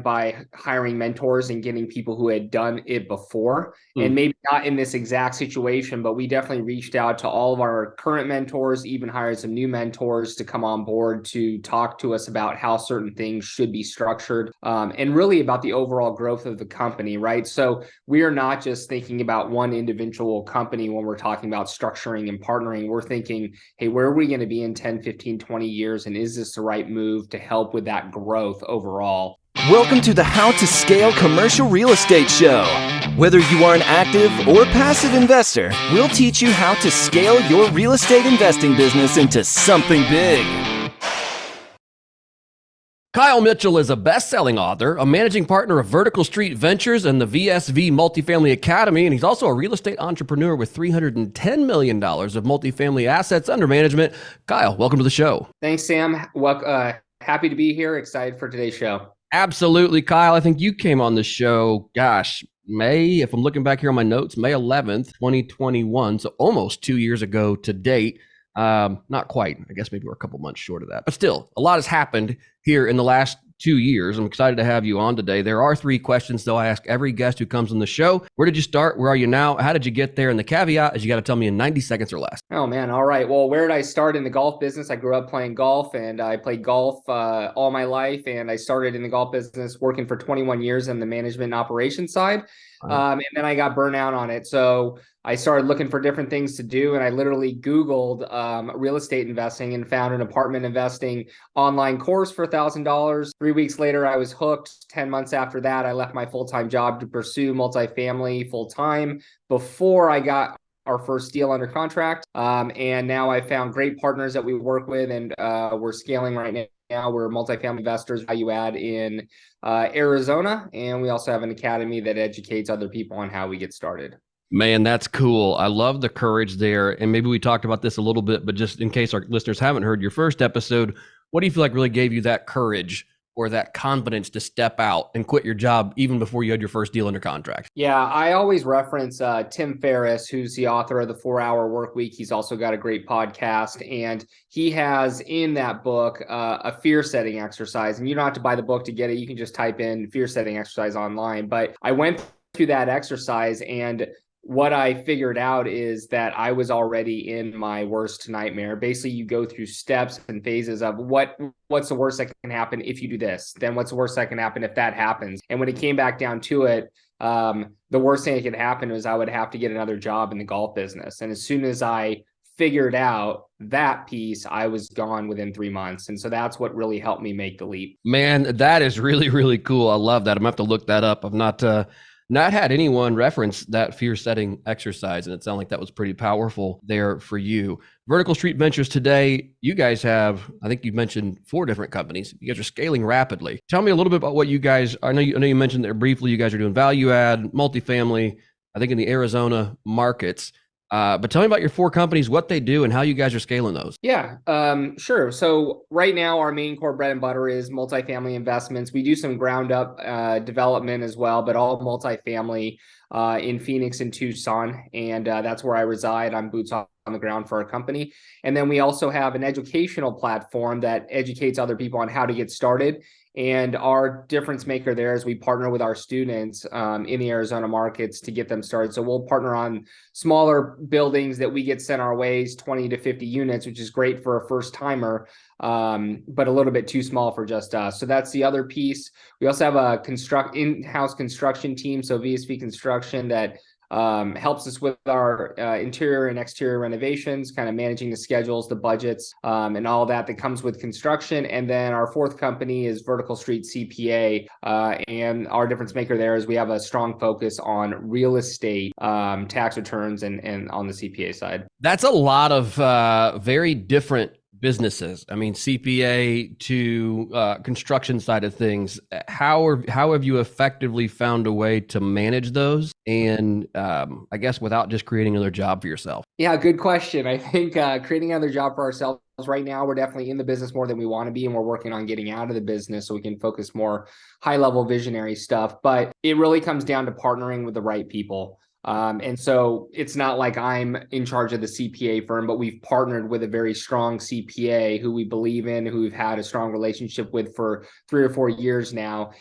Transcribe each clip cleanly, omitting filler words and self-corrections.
by hiring mentors and getting people who had done it before. And maybe not in this exact situation, but we definitely reached out to all of our current mentors, even hired some new mentors to come on board to talk to us about how certain things should be structured, and really about the overall growth of the company, right? So we are not just thinking about one individual company when we're talking about structuring and partnering. We're thinking, hey, where are we going to be in 10, 15, 20 years? And is this the right move to help with that growth overall? Welcome to the How to Scale Commercial Real Estate Show. Whether you are an active or passive investor, we'll teach you how to scale your real estate investing business into something big. Kyle Mitchell is a best-selling author, a managing partner of Vertical Street Ventures and the VSV Multifamily Academy, and he's also a real estate entrepreneur with $310 million of multifamily assets under management. Kyle, welcome to the show. Thanks, Sam. Happy to be here. Excited for today's show. Absolutely, Kyle. I think you came on the show, May, if I'm looking back here on my notes, May 11th, 2021. So almost 2 years ago to date. Not quite. I guess maybe we're a couple months short of that. But still, a lot has happened here in the last 2 years. I'm excited to have you on today. There are 3 questions, though, I ask every guest who comes on the show. Where did you start? Where are you now? How did you get there? And the caveat is you got to tell me in 90 seconds or less. Oh, man. All right. Well, where did I start in the golf business? I grew up playing golf, and I played golf all my life. And I started in the golf business working for 21 years in the management and operations side. And then I got burnt out on it. So I started looking for different things to do. And I literally Googled real estate investing and found an apartment investing online course for $1,000. 3 weeks later, I was hooked. 10 months after that, I left my full-time job to pursue multifamily full-time before I got our first deal under contract. And now I found great partners that we work with, and we're scaling right now. We're multifamily investors, value add in Arizona. And we also have an academy that educates other people on how we get started. Man, that's cool. I love the courage there. And maybe we talked about this a little bit, but just in case our listeners haven't heard your first episode, what do you feel like really gave you that courage or that confidence to step out and quit your job even before you had your first deal under contract? Yeah, I always reference Tim Ferriss, who's the author of the 4-Hour Workweek. He's also got a great podcast, and he has in that book a fear setting exercise. And you don't have to buy the book to get it. You can just type in fear setting exercise online. But I went through that exercise, and what I figured out is that I was already in my worst nightmare. Basically, you go through steps and phases of what's the worst that can happen if you do this? Then what's the worst that can happen if that happens? And when it came back down to it, the worst thing that could happen was I would have to get another job in the golf business. And as soon as I figured out that piece, I was gone within 3 months. And so that's what really helped me make the leap. Man, that is really, really cool. I love that. I'm gonna have to look that up. I've not had anyone reference that fear setting exercise, and it sounded like that was pretty powerful there for you. Vertical Street Ventures today, you guys have, I think you mentioned 4 different companies. You guys are scaling rapidly. Tell me a little bit about what you guys, I know you mentioned there briefly, you guys are doing value add, multifamily, I think in the Arizona markets. But tell me about your 4 companies, what they do, and how you guys are scaling those. Yeah, sure. So right now, our main core bread and butter is multifamily investments. We do some ground up development as well, but all multifamily in Phoenix and Tucson. And that's where I reside. I'm boots on the ground for our company. And then we also have an educational platform that educates other people on how to get started. And our difference maker there is we partner with our students in the Arizona markets to get them started. So we'll partner on smaller buildings that we get sent our ways, 20 to 50 units, which is great for a first timer, but a little bit too small for just us. So that's the other piece. We also have a in-house construction team, so VSV Construction, that helps us with our interior and exterior renovations, kind of managing the schedules, the budgets, and all that comes with construction. And then our 4th company is Vertical Street CPA. And our difference maker there is we have a strong focus on real estate tax returns and on the CPA side. That's a lot of very different businesses. I mean, CPA to construction side of things. How have you effectively found a way to manage those? And I guess without just creating another job for yourself? Yeah, good question. I think creating another job for ourselves right now, we're definitely in the business more than we want to be, and we're working on getting out of the business so we can focus more high-level visionary stuff. But it really comes down to partnering with the right people. And so it's not like I'm in charge of the CPA firm, but we've partnered with a very strong CPA who we believe in, who we've had a strong relationship with for 3 or 4 years now.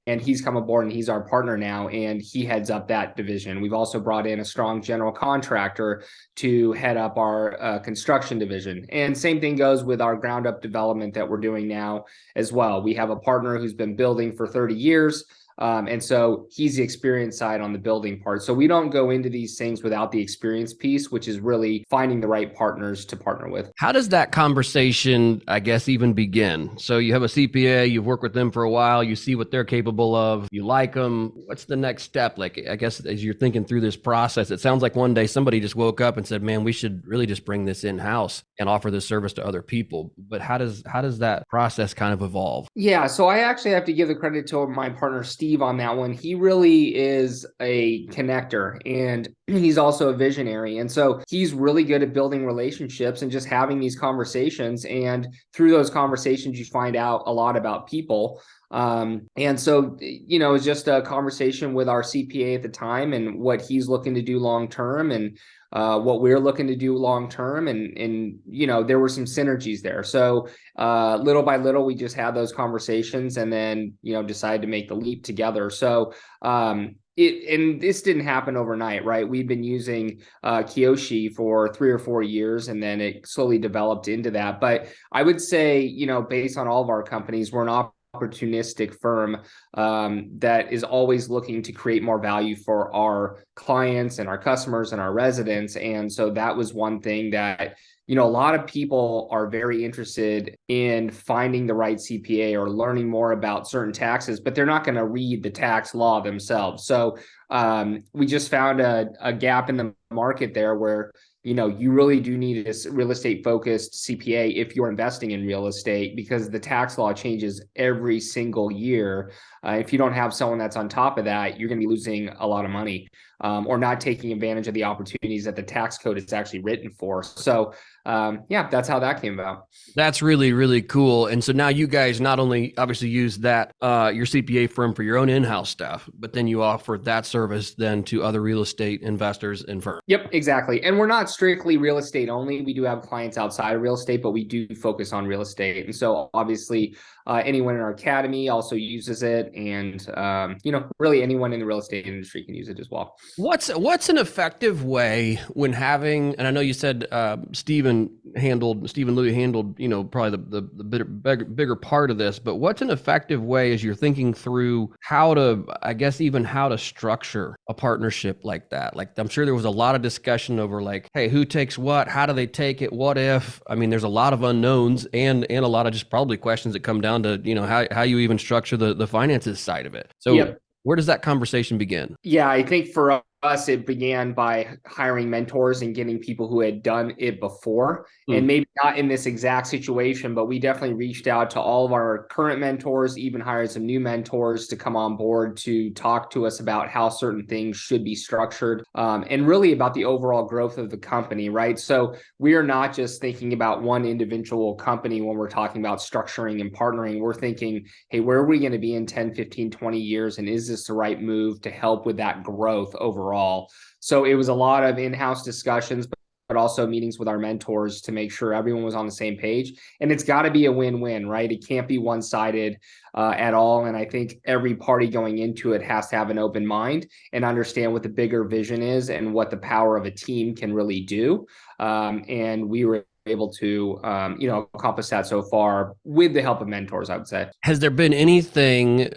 And he's come aboard and he's our partner now, and he heads up that division. We've also brought in a strong general contractor to head up our construction division. And same thing goes with our ground up development that we're doing now as well. We have a partner who's been building for 30 years. And so he's the experience side on the building part. So we don't go into these things without the experience piece, which is really finding the right partners to partner with. How does that conversation, I guess, even begin? So you have a CPA, you've worked with them for a while, you see what they're capable of, you like them. What's the next step? Like, I guess as you're thinking through this process, it sounds like one day somebody just woke up and said, man, we should really just bring this in-house and offer this service to other people. But how does that process kind of evolve? Yeah, so I actually have to give the credit to my partner, Steve, on that one. He really is a connector and he's also a visionary. And so he's really good at building relationships and just having these conversations. And through those conversations, you find out a lot about people. And so, it's just a conversation with our CPA at the time and what he's looking to do long term and what we're looking to do long term. And there were some synergies there. So little by little, we just had those conversations and then, decided to make the leap together. So and this didn't happen overnight, right? We've been using Kiyoshi for 3 or 4 years, and then it slowly developed into that. But I would say, based on all of our companies, we're an opportunistic firm that is always looking to create more value for our clients and our customers and our residents. And so that was one thing that, a lot of people are very interested in finding the right CPA or learning more about certain taxes, but they're not going to read the tax law themselves. So we just found a gap in the market there where you really do need a real estate focused CPA if you're investing in real estate, because the tax law changes every single year. If you don't have someone that's on top of that, you're going to be losing a lot of money or not taking advantage of the opportunities that the tax code is actually written for. So that's how that came about. That's really, really cool. And so now you guys not only obviously use that, your CPA firm for your own in-house stuff, but then you offer that service then to other real estate investors and firms. Yep, exactly. And we're not strictly real estate only. We do have clients outside of real estate, but we do focus on real estate. And so obviously anyone in our academy also uses it. And, really anyone in the real estate industry can use it as well. What's an effective way when having, and I know you said Stephen Louie handled, probably the bigger part of this, but what's an effective way as you're thinking through how to structure a partnership like that? Like, I'm sure there was a lot of discussion over like, hey, who takes what? How do they take it? What if? I mean, there's a lot of unknowns and a lot of just probably questions that come down to, how you even structure the finances side of it. So yep. Where does that conversation begin? Yeah, I think for us, it began by hiring mentors and getting people who had done it before, and maybe not in this exact situation, but we definitely reached out to all of our current mentors, even hired some new mentors to come on board to talk to us about how certain things should be structured, and really about the overall growth of the company, right? So we are not just thinking about one individual company when we're talking about structuring and partnering. We're thinking, hey, where are we going to be in 10, 15, 20 years? And is this the right move to help with that growth overall? So it was a lot of in-house discussions, but also meetings with our mentors to make sure everyone was on the same page. And it's got to be a win-win, right? It can't be one-sided at all. And I think every party going into it has to have an open mind and understand what the bigger vision is and what the power of a team can really do. And we were able to, accomplish that so far with the help of mentors, I would say. Has there been anything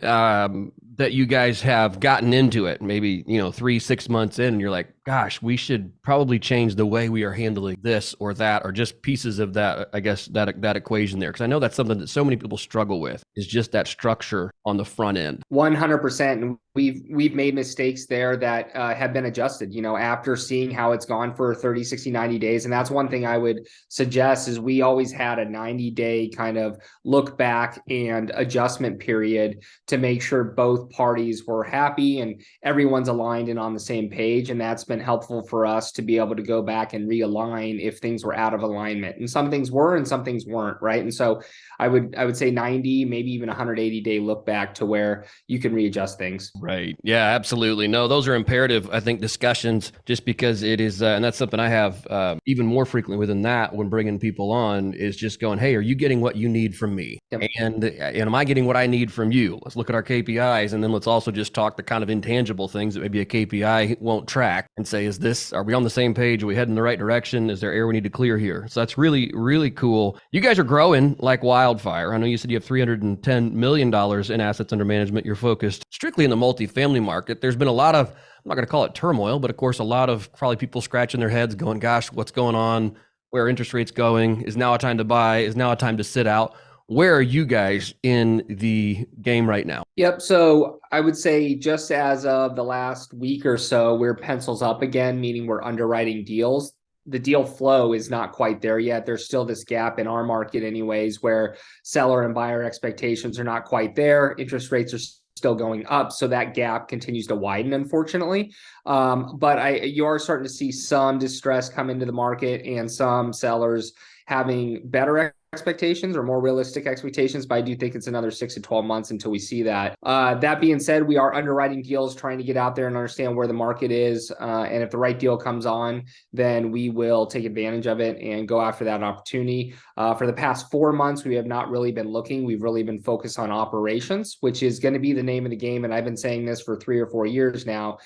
that you guys have gotten into it, maybe, 3-6 months in, and you're like, gosh, we should probably change the way we are handling this or that, or just pieces of that, I guess, that equation there? Because I know that's something that so many people struggle with, is just that structure on the front end. 100%. And we've made mistakes there that have been adjusted, after seeing how it's gone for 30, 60, 90 days. And that's one thing I would suggest is we always had a 90-day kind of look back and adjustment period to make sure both parties were happy and everyone's aligned and on the same page. And that's been been helpful for us to be able to go back and realign if things were out of alignment. And some things were and some things weren't, right? And so I would say 90, maybe even 180-day look back to where you can readjust things. Right. Yeah, absolutely. No, those are imperative, I think, discussions, just because it is, and that's something I have even more frequently within that when bringing people on, is just going, hey, are you getting what you need from me? Yep. And am I getting what I need from you? Let's look at our KPIs, and then let's also just talk the kind of intangible things that maybe a KPI won't track, and say, are we on the same page? Are we heading in the right direction? Is there area we need to clear here? So that's really, really cool. You guys are growing like wildfire. I know you said you have $310 million in assets under management. You're focused strictly in the multifamily market. There's been a lot of, I'm not going to call it turmoil, but of course, a lot of probably people scratching their heads going, gosh, what's going on? Where are interest rates going? Is now a time to buy? Is now a time to sit out? Where are you guys in the game right now? Yep. So I would say just as of the last week or so, we're pencils up again, meaning we're underwriting deals. The deal flow is not quite there yet. There's still this gap in our market anyways, where seller and buyer expectations are not quite there. Interest rates are still going up. So that gap continues to widen, unfortunately. But you are starting to see some distress come into the market and some sellers having better expectations or more realistic expectations, but I do think it's another 6 to 12 months until we see that. That being said, we are underwriting deals, trying to get out there and understand where the market is. And if the right deal comes on, then we will take advantage of it and go after that opportunity. For the past 4 months, we have not really been looking. We've really been focused on operations, which is going to be the name of the game. And I've been saying this for 3 or 4 years now.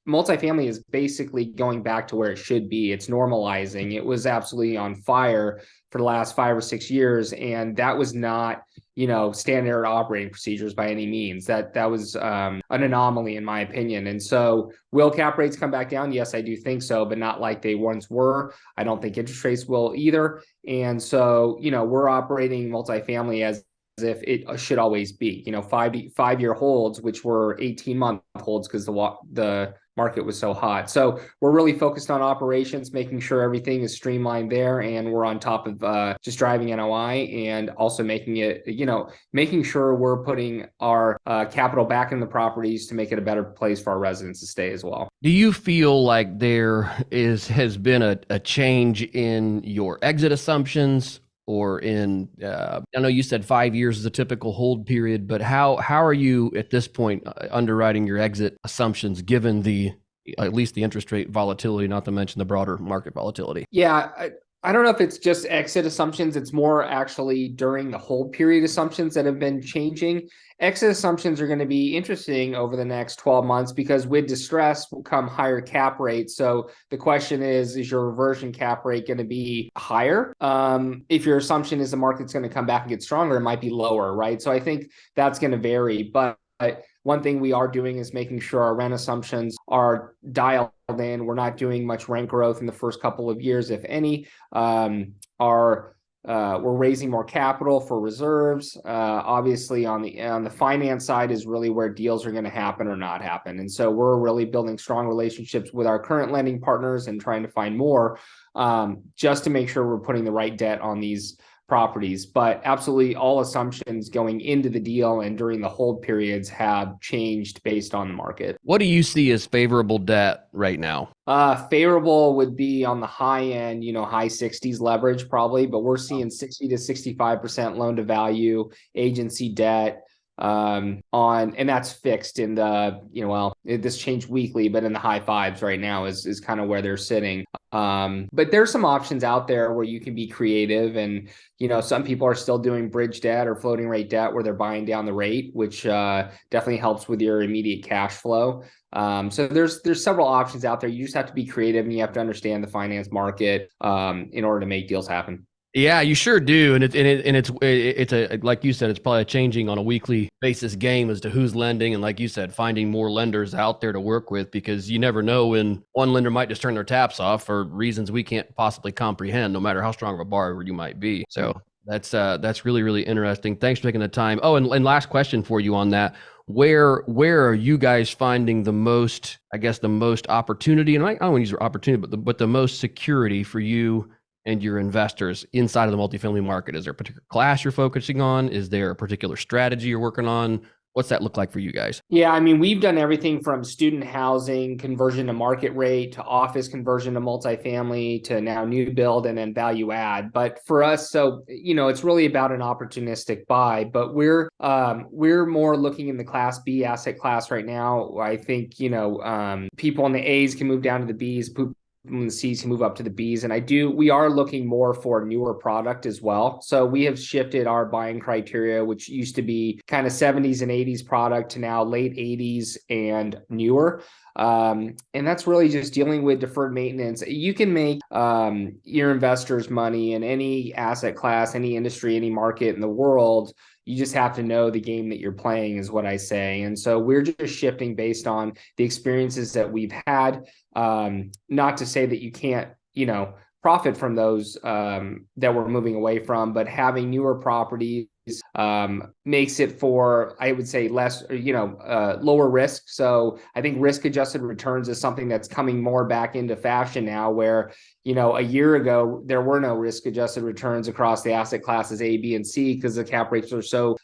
Multifamily is basically going back to where it should be. It's normalizing. It was absolutely on fire for the last 5 or 6 years. And that was not, standard operating procedures by any means. That was an anomaly in my opinion. And so will cap rates come back down? Yes, I do think so, but not like they once were. I don't think interest rates will either. And so, we're operating multifamily as if it should always be, 5-year holds, which were 18-month holds because the market was so hot. So we're really focused on operations, making sure everything is streamlined there, and we're on top of just driving NOI and also making sure we're putting our capital back in the properties to make it a better place for our residents to stay as well. Do you feel like there has been a change in your exit assumptions? Or I know you said 5 years is a typical hold period, but how are you at this point underwriting your exit assumptions given at least the interest rate volatility, not to mention the broader market volatility? Yeah, I don't know if it's just exit assumptions. It's more actually during the hold period assumptions that have been changing. Exit assumptions are going to be interesting over the next 12 months because with distress will come higher cap rates. So the question is your reversion cap rate going to be higher? If your assumption is the market's going to come back and get stronger, it might be lower, right? So I think that's going to vary. But one thing we are doing is making sure our rent assumptions are dialed in. We're not doing much rent growth in the first couple of years, if any. We're raising more capital for reserves. Obviously, on the finance side is really where deals are going to happen or not happen. And so we're really building strong relationships with our current lending partners and trying to find more just to make sure we're putting the right debt on these properties. But absolutely all assumptions going into the deal and during the hold periods have changed based on the market. What do you see as favorable debt right now? Favorable would be on the high end, high 60s leverage probably, but we're seeing 60 to 65% loan to value, agency debt, and that's fixed in the, this changed weekly, but in the high fives right now is kind of where they're sitting. But there's some options out there where you can be creative and, some people are still doing bridge debt or floating rate debt where they're buying down the rate, which definitely helps with your immediate cash flow. So there's several options out there. You just have to be creative and you have to understand the finance market in order to make deals happen. Yeah, you sure do, and it's a like you said, it's probably a changing on a weekly basis game as to who's lending, and like you said, finding more lenders out there to work with because you never know when one lender might just turn their taps off for reasons we can't possibly comprehend, no matter how strong of a borrower you might be. So that's really, really interesting. Thanks for taking the time. Oh, and last question for you on that. Where are you guys finding the most opportunity? And I don't want to use opportunity, but the most security for you and your investors inside of the multifamily market? Is there a particular class you're focusing on? Is there a particular strategy you're working on? What's that look like for you guys? Yeah, I mean, we've done everything from student housing conversion to market rate to office conversion to multifamily to now new build and then value add. But for us, so it's really about an opportunistic buy. But we're more looking in the Class B asset class right now. I think people in the A's can move down to the B's. The C's can move up to the B's. And we are looking more for newer product as well. So we have shifted our buying criteria, which used to be kind of 70s and 80s product to now late 80s and newer. And that's really just dealing with deferred maintenance. You can make your investors money in any asset class, any industry, any market in the world. You just have to know the game that you're playing, is what I say. And so we're just shifting based on the experiences that we've had. Not to say that you can't, profit from those that we're moving away from, but having newer properties makes it for, I would say, less, lower risk. So I think risk adjusted returns is something that's coming more back into fashion now, where, a year ago, there were no risk adjusted returns across the asset classes A, B, and C because the cap rates are so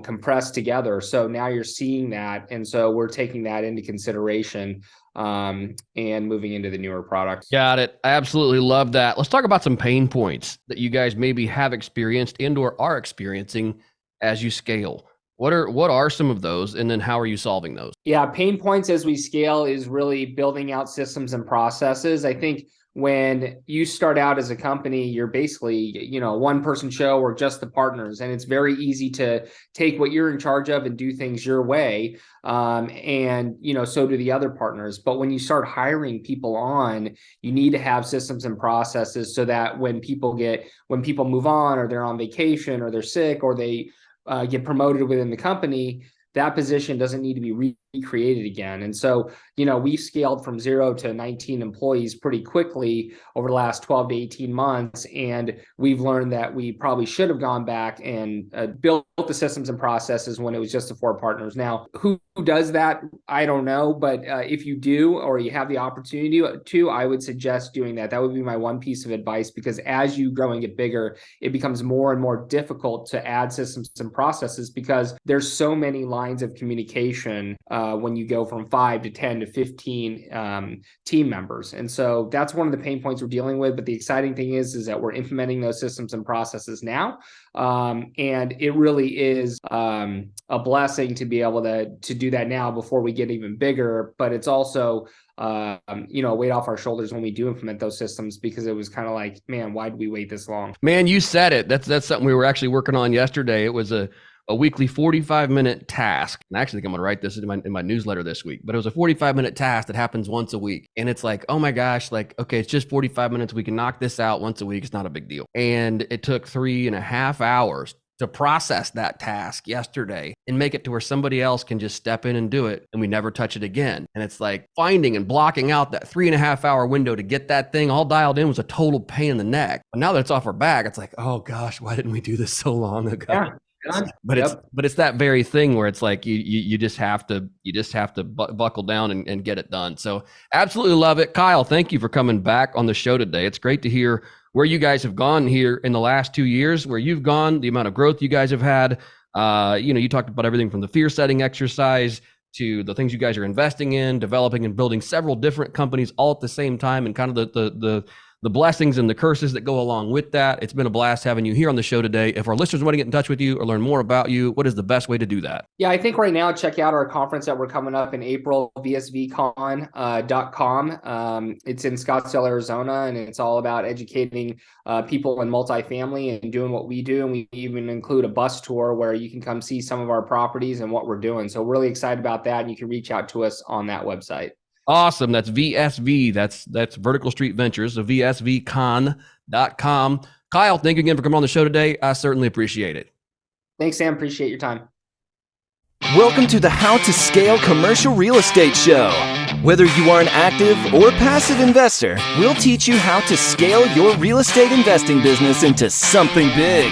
compressed together. So now you're seeing that. And so we're taking that into consideration and moving into the newer products. Got it. I absolutely love that. Let's talk about some pain points that you guys maybe have experienced and or are experiencing as you scale. What are some of those, and then how are you solving those? Yeah, pain points as we scale is really building out systems and processes. I think when you start out as a company, you're basically, a one-person show or just the partners, and it's very easy to take what you're in charge of and do things your way. And so do the other partners. But when you start hiring people on, you need to have systems and processes so that when people move on, or they're on vacation, or they're sick, or they get promoted within the company, that position doesn't need to be recreated again. And so, we've scaled from 0 to 19 employees pretty quickly over the last 12 to 18 months. And we've learned that we probably should have gone back and built the systems and processes when it was just the 4 partners. Now, who does that? I don't know. But if you do, or you have the opportunity to, I would suggest doing that. That would be my one piece of advice, because as you grow and get bigger, it becomes more and more difficult to add systems and processes because there's so many lines of communication when you go from 5 to 10 to 15 team members. And so that's one of the pain points we're dealing with. But the exciting thing is that we're implementing those systems and processes now. And it really is a blessing to be able to do that now before we get even bigger. But it's also a weight off our shoulders when we do implement those systems, because it was kind of like, man, why did we wait this long? Man, you said it. That's something we were actually working on yesterday. It was a weekly 45-minute task. And I actually think I'm going to write this in my newsletter this week, but it was a 45-minute task that happens once a week. And it's like, oh my gosh, okay, it's just 45 minutes. We can knock this out once a week. It's not a big deal. And it took 3.5 hours to process that task yesterday and make it to where somebody else can just step in and do it, and we never touch it again. And it's like finding and blocking out that 3.5 hour window to get that thing all dialed in was a total pain in the neck. But now that it's off our back, it's like, oh gosh, why didn't we do this so long ago? Yeah. But it's that very thing where it's like you just have to buckle down and get it done. So absolutely love it. Kyle, thank you for coming back on the show today. It's great to hear where you guys have gone here in the last 2 years, where you've gone, the amount of growth you guys have had. You talked about everything from the fear setting exercise to the things you guys are investing in, developing and building several different companies all at the same time, and kind of the blessings and the curses that go along with that. It's been a blast having you here on the show today. If our listeners want to get in touch with you or learn more about you, what is the best way to do that? Yeah, I think right now, check out our conference that we're coming up in April, vsvcon.com. It's in Scottsdale, Arizona, and it's all about educating people in multifamily and doing what we do. And we even include a bus tour where you can come see some of our properties and what we're doing. So we're really excited about that. And you can reach out to us on that website. Awesome. That's VSV. That's Vertical Street Ventures, so vsvcon.com. Kyle, thank you again for coming on the show today. I certainly appreciate it. Thanks, Sam. Appreciate your time. Welcome to the How to Scale Commercial Real Estate Show. Whether you are an active or passive investor, we'll teach you how to scale your real estate investing business into something big.